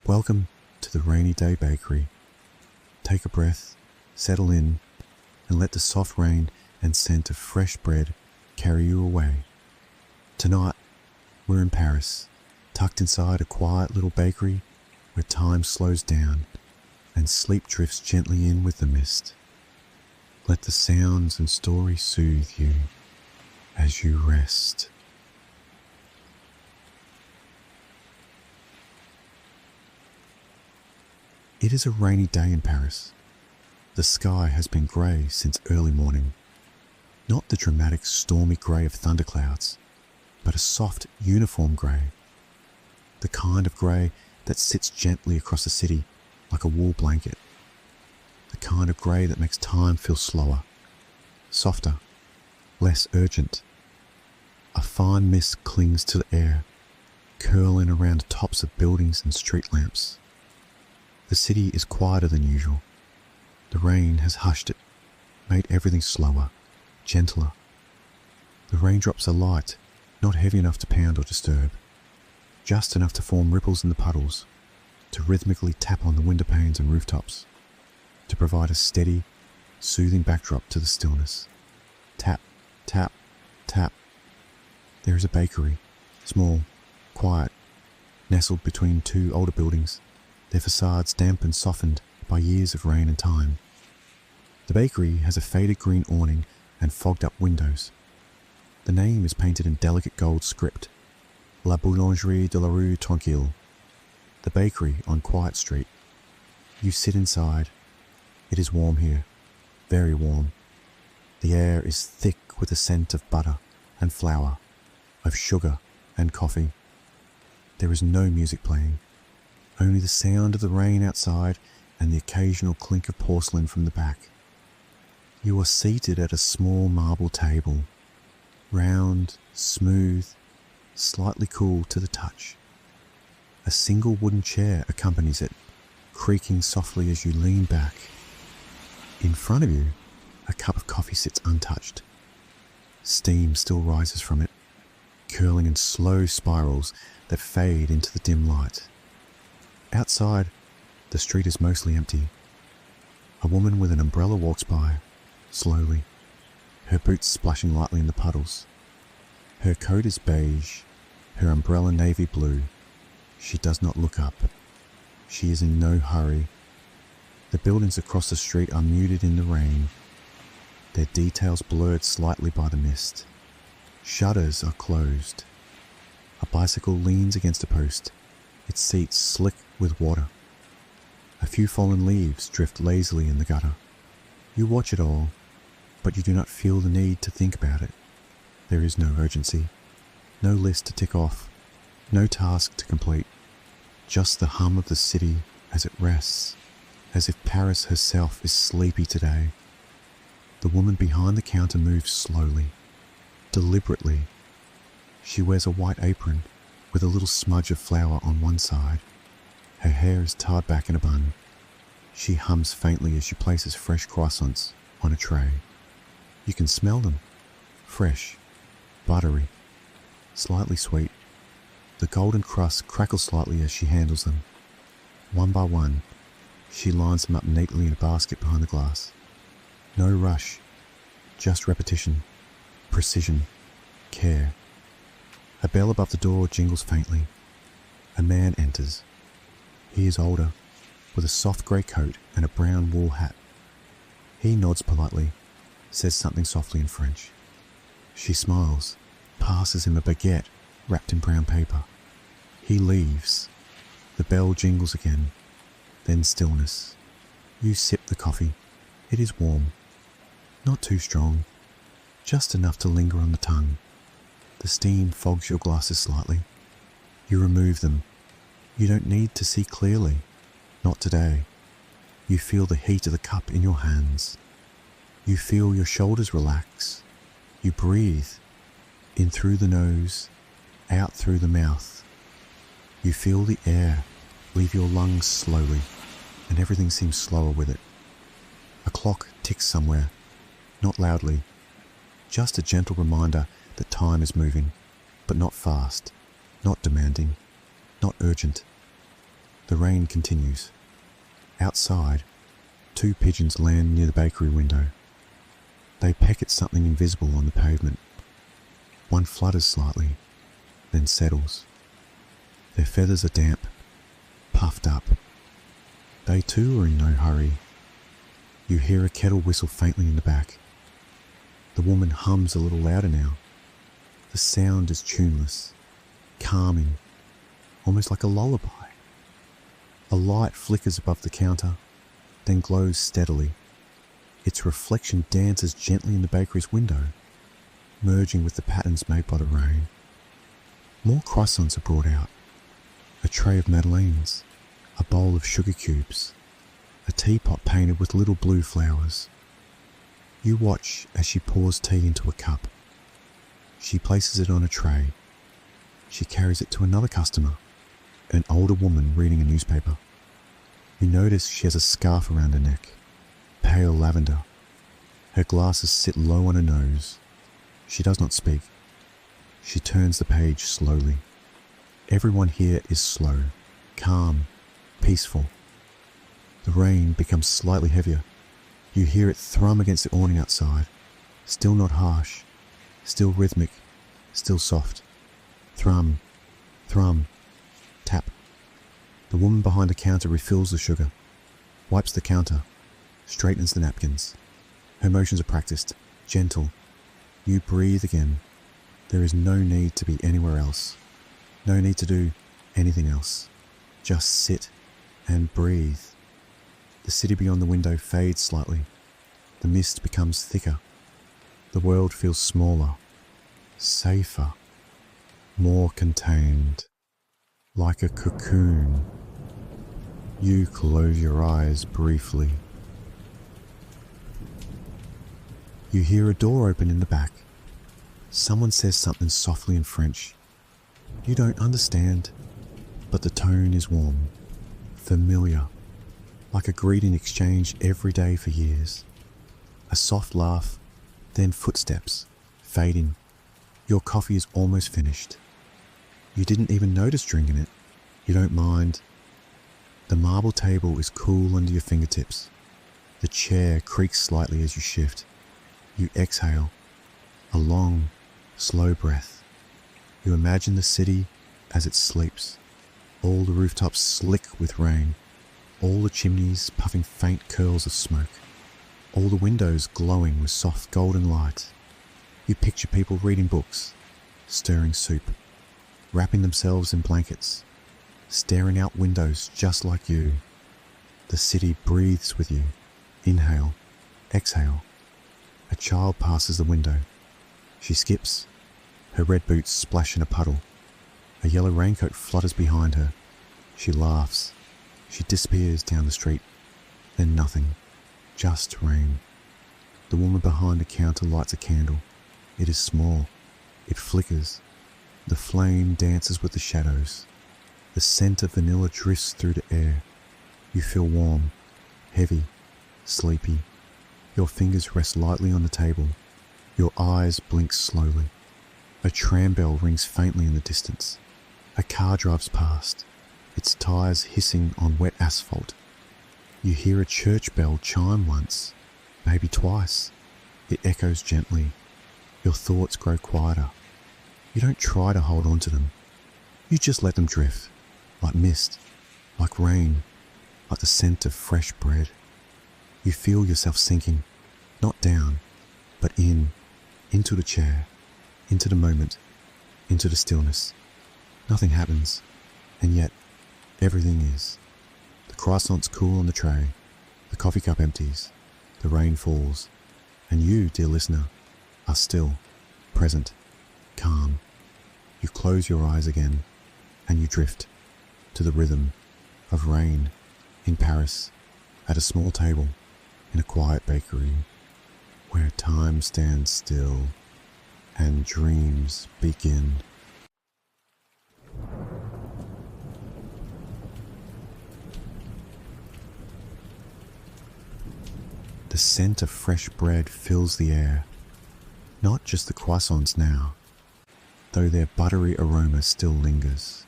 Welcome to the Rainy Day Bakery. Take a breath, settle in, and let the soft rain and scent of fresh bread carry you away. Tonight, we're in Paris, tucked inside a quiet little bakery where time slows down and sleep drifts gently in with the mist. Let the sounds and stories soothe you as you rest. It is a rainy day in Paris. The sky has been grey since early morning. Not the dramatic stormy grey of thunderclouds, but a soft, uniform grey. The kind of grey that sits gently across the city like a wool blanket. The kind of grey that makes time feel slower, softer, less urgent. A fine mist clings to the air, curling around the tops of buildings and street lamps. The city is quieter than usual. The rain has hushed it, made everything slower, gentler. The raindrops are light, not heavy enough to pound or disturb, just enough to form ripples in the puddles, to rhythmically tap on the window panes and rooftops, to provide a steady, soothing backdrop to the stillness. Tap, tap, tap. There is a bakery, small, quiet, nestled between two older buildings, their facades damp and softened by years of rain and time. The bakery has a faded green awning and fogged up windows. The name is painted in delicate gold script, La Boulangerie de la Rue Tranquille, the bakery on Quiet Street. You sit inside. It is warm here, very warm. The air is thick with the scent of butter and flour, of sugar and coffee. There is no music playing. Only the sound of the rain outside and the occasional clink of porcelain from the back. You are seated at a small marble table, round, smooth, slightly cool to the touch. A single wooden chair accompanies it, creaking softly as you lean back. In front of you, a cup of coffee sits untouched. Steam still rises from it, curling in slow spirals that fade into the dim light. Outside, the street is mostly empty. A woman with an umbrella walks by, slowly, her boots splashing lightly in the puddles. Her coat is beige, her umbrella navy blue. She does not look up. She is in no hurry. The buildings across the street are muted in the rain, their details blurred slightly by the mist. Shutters are closed. A bicycle leans against a post, its seats slick with water. A few fallen leaves drift lazily in the gutter. You watch it all, but you do not feel the need to think about it. There is no urgency, no list to tick off, no task to complete, just the hum of the city as it rests, as if Paris herself is sleepy today. The woman behind the counter moves slowly, deliberately. She wears a white apron with a little smudge of flour on one side. Her hair is tied back in a bun. She hums faintly as she places fresh croissants on a tray. You can smell them. Fresh, buttery, slightly sweet. The golden crust crackles slightly as she handles them. One by one, she lines them up neatly in a basket behind the glass. No rush, just repetition, precision, care. A bell above the door jingles faintly. A man enters. He is older, with a soft grey coat and a brown wool hat. He nods politely, says something softly in French. She smiles, passes him a baguette wrapped in brown paper. He leaves. The bell jingles again, then stillness. You sip the coffee. It is warm. Not too strong, just enough to linger on the tongue. The steam fogs your glasses slightly. You remove them. You don't need to see clearly. Not today. You feel the heat of the cup in your hands. You feel your shoulders relax. You breathe, in through the nose, out through the mouth. You feel the air leave your lungs slowly, and everything seems slower with it. A clock ticks somewhere, not loudly, just a gentle reminder that time is moving, but not fast, not demanding, not urgent. The rain continues. Outside, 2 pigeons land near the bakery window. They peck at something invisible on the pavement. One flutters slightly, then settles. Their feathers are damp, puffed up. They too are in no hurry. You hear a kettle whistle faintly in the back. The woman hums a little louder now. The sound is tuneless, calming, almost like a lullaby. A light flickers above the counter, then glows steadily. Its reflection dances gently in the bakery's window, merging with the patterns made by the rain. More croissants are brought out. A tray of madeleines, a bowl of sugar cubes, a teapot painted with little blue flowers. You watch as she pours tea into a cup. She places it on a tray. She carries it to another customer, an older woman reading a newspaper. You notice she has a scarf around her neck, pale lavender. Her glasses sit low on her nose. She does not speak. She turns the page slowly. Everyone here is slow, calm, peaceful. The rain becomes slightly heavier. You hear it thrum against the awning outside, still not harsh, still rhythmic, still soft. Thrum, thrum, tap. The woman behind the counter refills the sugar, wipes the counter, straightens the napkins. Her motions are practiced, gentle. You breathe again. There is no need to be anywhere else. No need to do anything else. Just sit and breathe. The city beyond the window fades slightly. The mist becomes thicker. The world feels smaller, safer, more contained, like a cocoon. You close your eyes briefly. You hear a door open in the back. Someone says something softly in French. You don't understand, but the tone is warm, familiar, like a greeting exchanged every day for years. A soft laugh, then footsteps, fading. Your coffee is almost finished. You didn't even notice drinking it. You don't mind. The marble table is cool under your fingertips. The chair creaks slightly as you shift. You exhale, a long, slow breath. You imagine the city as it sleeps, all the rooftops slick with rain, all the chimneys puffing faint curls of smoke, all the windows glowing with soft golden light. You picture people reading books, stirring soup, wrapping themselves in blankets, staring out windows just like you. The city breathes with you. Inhale, exhale. A child passes the window. She skips. Her red boots splash in a puddle. A yellow raincoat flutters behind her. She laughs. She disappears down the street. Then nothing. Just rain. The woman behind the counter lights a candle. It is small. It flickers. The flame dances with the shadows. The scent of vanilla drifts through the air. You feel warm, heavy, sleepy. Your fingers rest lightly on the table. Your eyes blink slowly. A tram bell rings faintly in the distance. A car drives past, its tires hissing on wet asphalt. You hear a church bell chime once, maybe twice. It echoes gently. Your thoughts grow quieter. You don't try to hold on to them. You just let them drift, like mist, like rain, like the scent of fresh bread. You feel yourself sinking, not down, but into the chair, into the moment, into the stillness. Nothing happens, and yet everything is. The croissants cool on the tray, the coffee cup empties, the rain falls, and you, dear listener, are still, present, calm. You close your eyes again, and you drift to the rhythm of rain in Paris at a small table in a quiet bakery where time stands still and dreams begin. The scent of fresh bread fills the air, not just the croissants now, though their buttery aroma still lingers,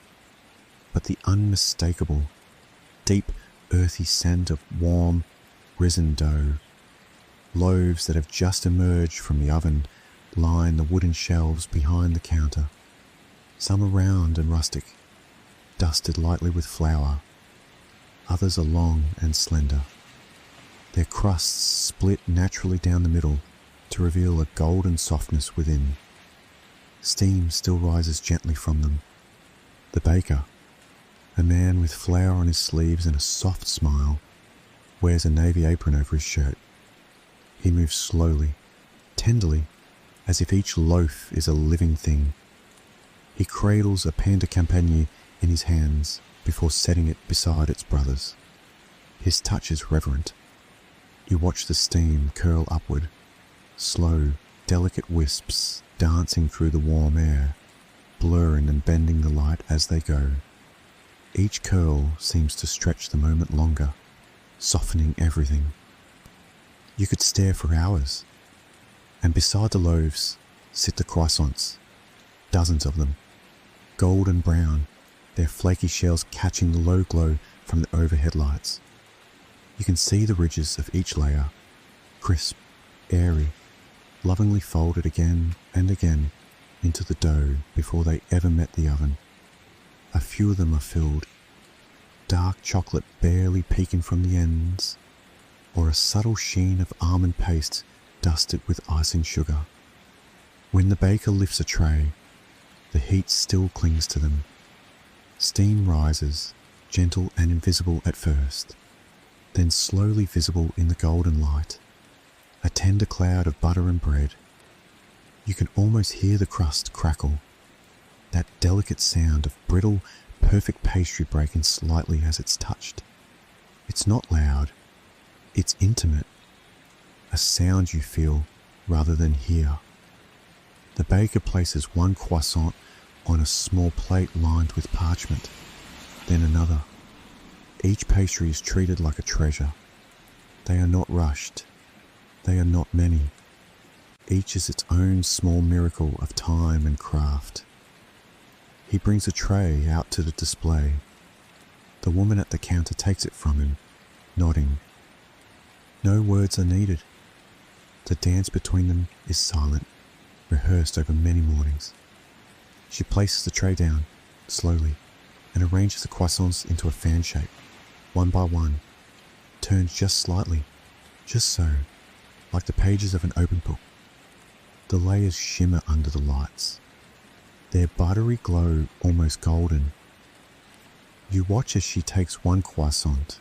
but the unmistakable, deep, earthy scent of warm, risen dough. Loaves that have just emerged from the oven line the wooden shelves behind the counter. Some are round and rustic, dusted lightly with flour. Others are long and slender. Their crusts split naturally down the middle to reveal a golden softness within. Steam still rises gently from them. The baker, a man with flour on his sleeves and a soft smile, wears a navy apron over his shirt. He moves slowly, tenderly, as if each loaf is a living thing. He cradles a pain de campagne in his hands before setting it beside its brothers. His touch is reverent. You watch the steam curl upward, slow, delicate wisps dancing through the warm air, blurring and bending the light as they go. Each curl seems to stretch the moment longer, softening everything. You could stare for hours, and beside the loaves sit the croissants, dozens of them, golden brown, their flaky shells catching the low glow from the overhead lights. You can see the ridges of each layer, crisp, airy, lovingly folded again and again into the dough before they ever met the oven. A few of them are filled, dark chocolate barely peeking from the ends, or a subtle sheen of almond paste dusted with icing sugar. When the baker lifts a tray, the heat still clings to them. Steam rises, gentle and invisible at first, then slowly visible in the golden light, a tender cloud of butter and bread. You can almost hear the crust crackle, that delicate sound of brittle, perfect pastry breaking slightly as it's touched. It's not loud, it's intimate, a sound you feel rather than hear. The baker places one croissant on a small plate lined with parchment, then another. Each pastry is treated like a treasure. They are not rushed. They are not many. Each is its own small miracle of time and craft. He brings a tray out to the display. The woman at the counter takes it from him, nodding. No words are needed. The dance between them is silent, rehearsed over many mornings. She places the tray down, slowly, and arranges the croissants into a fan shape, one by one, turns just slightly, just so, like the pages of an open book. The layers shimmer under the lights, their buttery glow almost golden. You watch as she takes one croissant,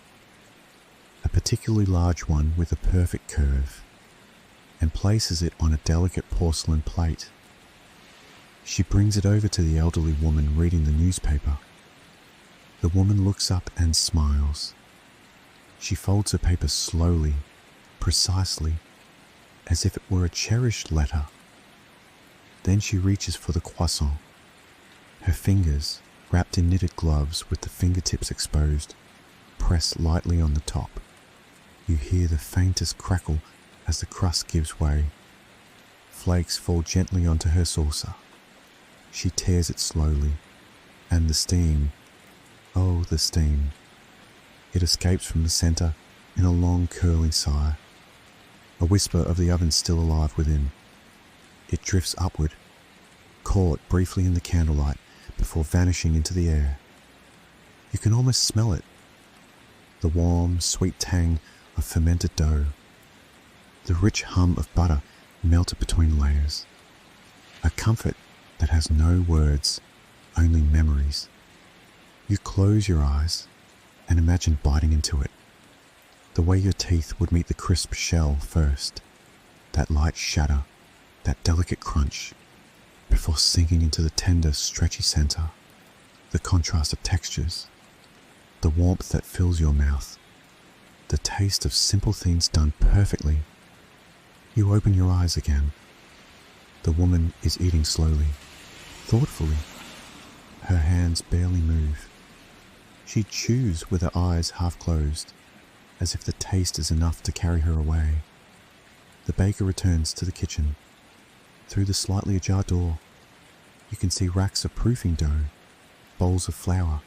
a particularly large one with a perfect curve, and places it on a delicate porcelain plate. She brings it over to the elderly woman reading the newspaper. The woman looks up and smiles. She folds her paper slowly, precisely, as if it were a cherished letter. Then she reaches for the croissant. Her fingers, wrapped in knitted gloves with the fingertips exposed, press lightly on the top. You hear the faintest crackle as the crust gives way. Flakes fall gently onto her saucer. She tears it slowly, and the steam, oh the steam. It escapes from the center in a long curling sigh, a whisper of the oven still alive within. It drifts upward, caught briefly in the candlelight before vanishing into the air. You can almost smell it, the warm, sweet tang of fermented dough, the rich hum of butter melted between layers, a comfort that has no words, only memories. You close your eyes and imagine biting into it, the way your teeth would meet the crisp shell first, that light shatter, that delicate crunch, before sinking into the tender, stretchy center, the contrast of textures, the warmth that fills your mouth, the taste of simple things done perfectly. You open your eyes again. The woman is eating slowly, thoughtfully. Her hands barely move. She chews with her eyes half closed, as if the taste is enough to carry her away. The baker returns to the kitchen. Through the slightly ajar door, you can see racks of proofing dough, bowls of flour,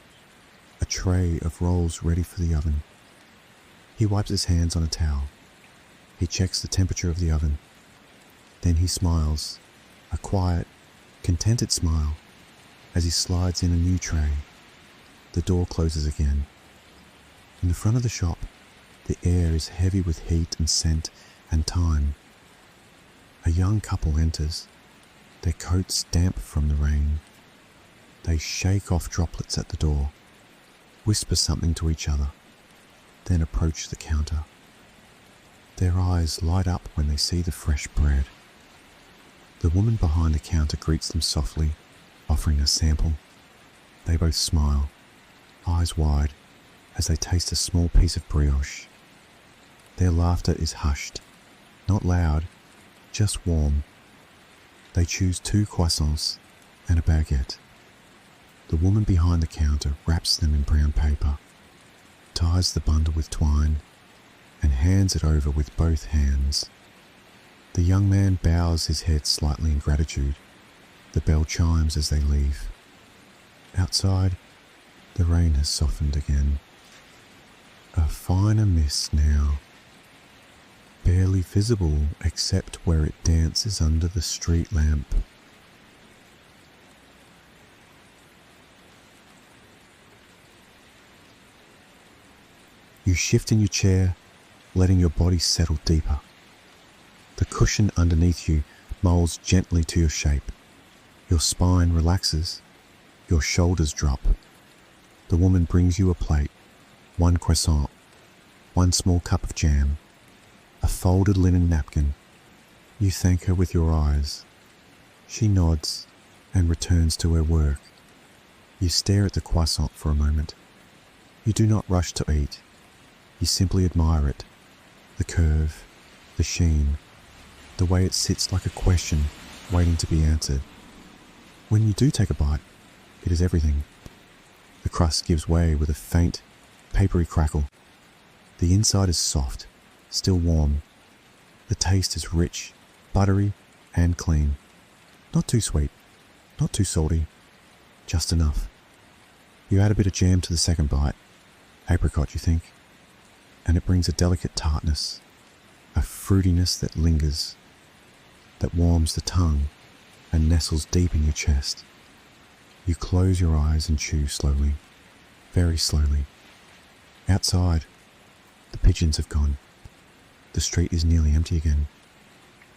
a tray of rolls ready for the oven. He wipes his hands on a towel. He checks the temperature of the oven. Then he smiles, a quiet, contented smile, as he slides in a new tray. The door closes again. In the front of the shop, the air is heavy with heat and scent and time. A young couple enters, their coats damp from the rain. They shake off droplets at the door, whisper something to each other, then approach the counter. Their eyes light up when they see the fresh bread. The woman behind the counter greets them softly, offering a sample. They both smile, eyes wide, as they taste a small piece of brioche. Their laughter is hushed, not loud, just warm. They choose 2 croissants and a baguette. The woman behind the counter wraps them in brown paper, ties the bundle with twine, and hands it over with both hands. The young man bows his head slightly in gratitude. The bell chimes as they leave. Outside, the rain has softened again. A finer mist now, barely visible except where it dances under the street lamp. You shift in your chair, letting your body settle deeper. The cushion underneath you molds gently to your shape. Your spine relaxes. Your shoulders drop. The woman brings you a plate, 1 croissant, 1 small cup of jam, a folded linen napkin. You thank her with your eyes. She nods and returns to her work. You stare at the croissant for a moment. You do not rush to eat. You simply admire it, the curve, the sheen, the way it sits like a question waiting to be answered. When you do take a bite, it is everything. The crust gives way with a faint, papery crackle. The inside is soft, still warm. The taste is rich, buttery, and clean. Not too sweet, not too salty, just enough. You add a bit of jam to the second bite, apricot you think, and it brings a delicate tartness, a fruitiness that lingers, that warms the tongue and nestles deep in your chest. You close your eyes and chew slowly, very slowly. Outside, the pigeons have gone. The street is nearly empty again.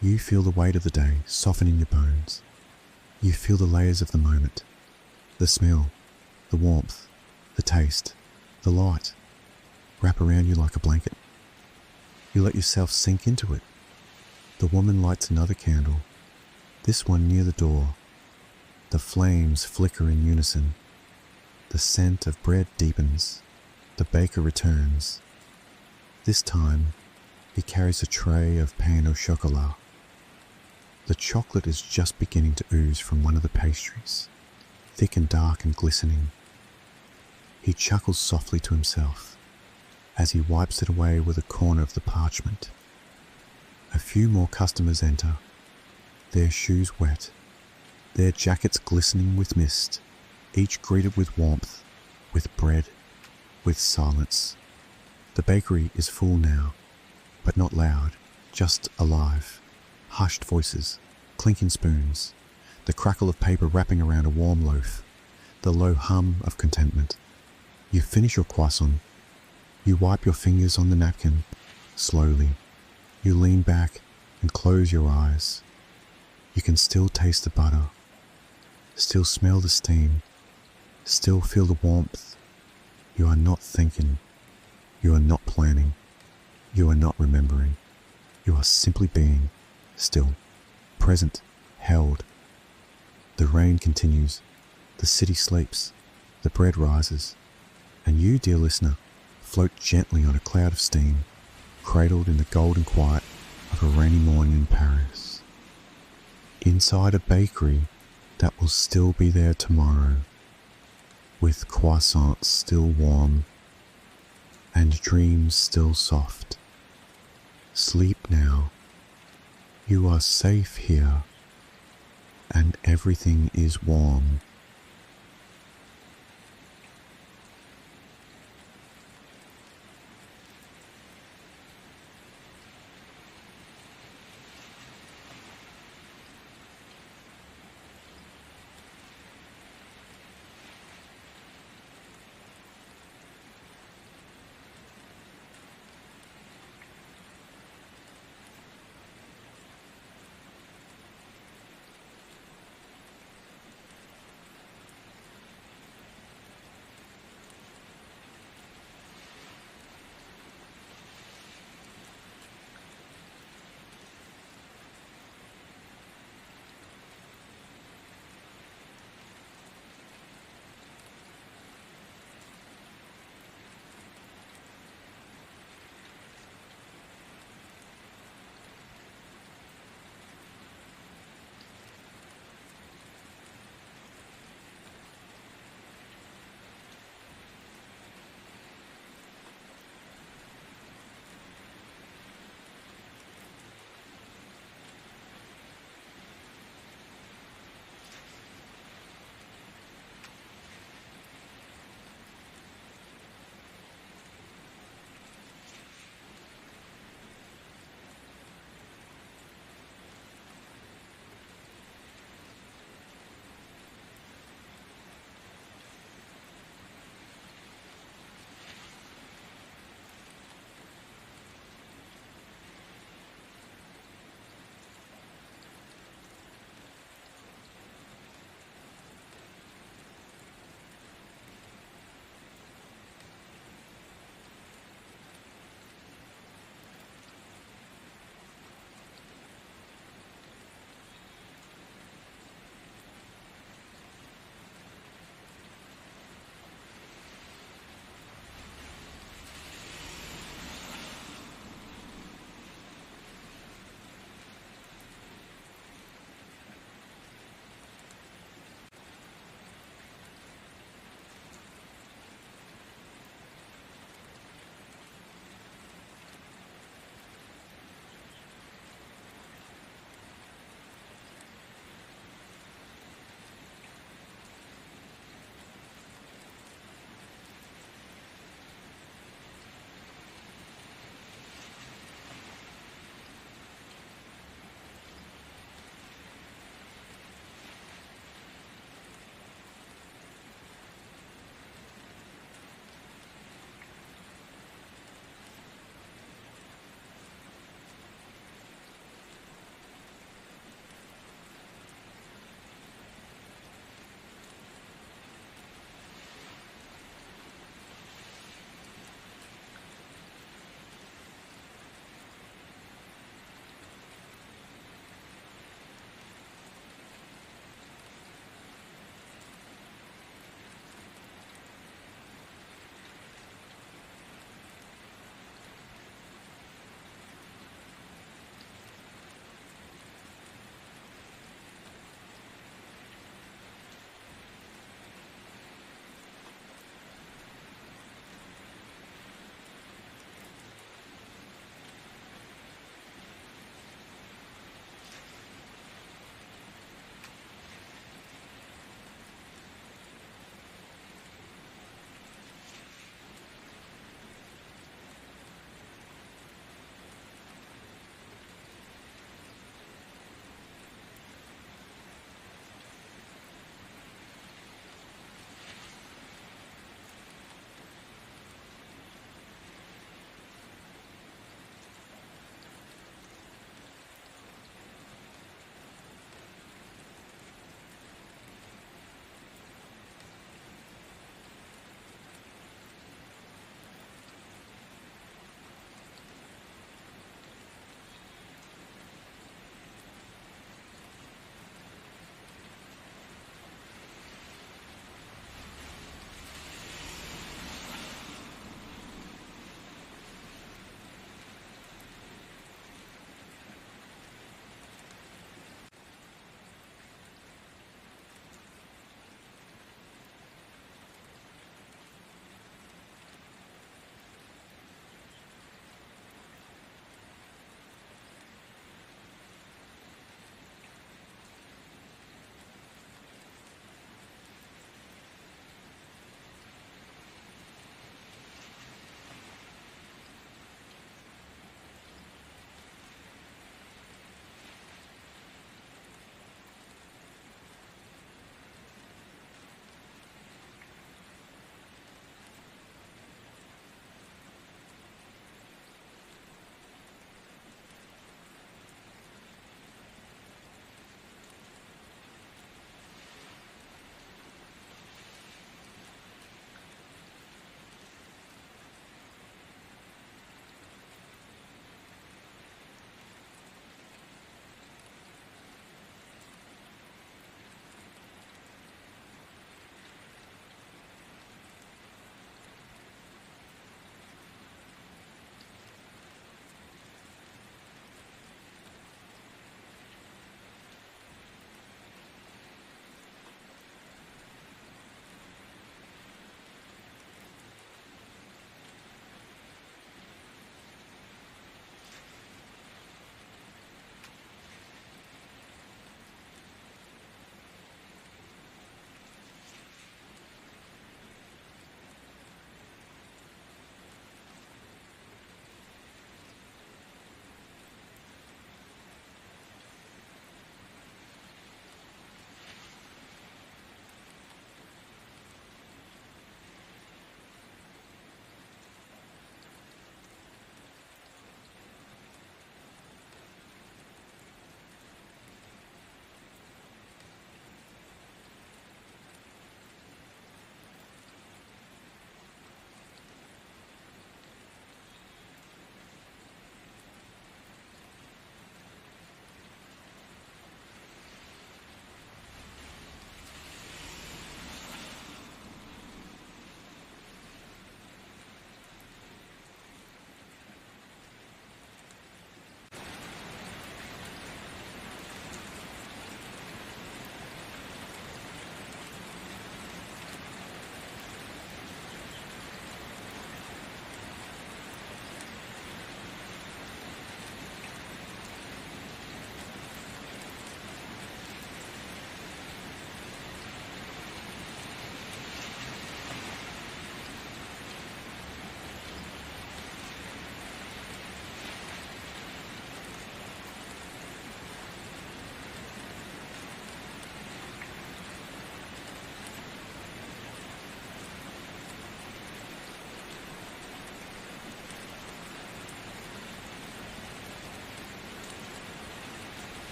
You feel the weight of the day soften in your bones. You feel the layers of the moment, the smell, the warmth, the taste, the light, wrap around you like a blanket. You let yourself sink into it. The woman lights another candle, this one near the door. The flames flicker in unison. The scent of bread deepens. The baker returns. This time, he carries a tray of pain au chocolat. The chocolate is just beginning to ooze from one of the pastries, thick and dark and glistening. He chuckles softly to himself as he wipes it away with a corner of the parchment. A few more customers enter, their shoes wet, their jackets glistening with mist, each greeted with warmth, with bread, with silence. The bakery is full now, but not loud, just alive. Hushed voices, clinking spoons, the crackle of paper wrapping around a warm loaf, the low hum of contentment. You finish your croissant. You wipe your fingers on the napkin, slowly. You lean back and close your eyes. You can still taste the butter, still smell the steam, still feel the warmth. You are not thinking. You are not planning. You are not remembering. You are simply being, still, present, held. The rain continues. The city sleeps. The bread rises. And you, dear listener, float gently on a cloud of steam, cradled in the golden quiet of a rainy morning in Paris. Inside a bakery that will still be there tomorrow, with croissants still warm and dreams still soft. Sleep now. You are safe here, and everything is warm.